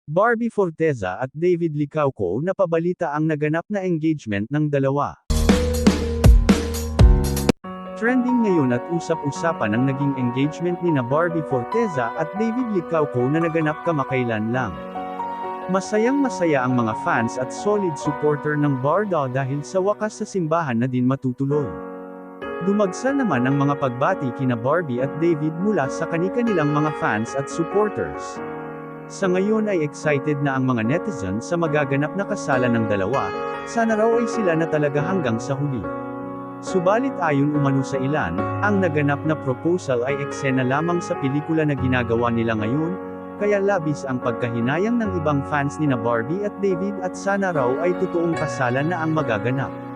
Barbie Forteza at David Licauco napabalita ang naganap na engagement ng dalawa. Trending ngayon at usap-usapan ang naging engagement ni na Barbie Forteza at David Licauco na naganap kamakailan lang. Masayang-masaya ang mga fans at solid supporter ng Barda dahil sa wakas sa simbahan na din matutuloy. Dumagsa naman ang mga pagbati kina Barbie at David mula sa kani-kanilang mga fans at supporters. Sa ngayon ay excited na ang mga netizens sa magaganap na kasalan ng dalawa, sana raw ay sila na talaga hanggang sa huli. Subalit ayon umano sa ilan, ang naganap na proposal ay eksena lamang sa pelikula na ginagawa nila ngayon, kaya labis ang pagkahinayang ng ibang fans ni na Barbie at David at sana raw ay totoong kasalan na ang magaganap.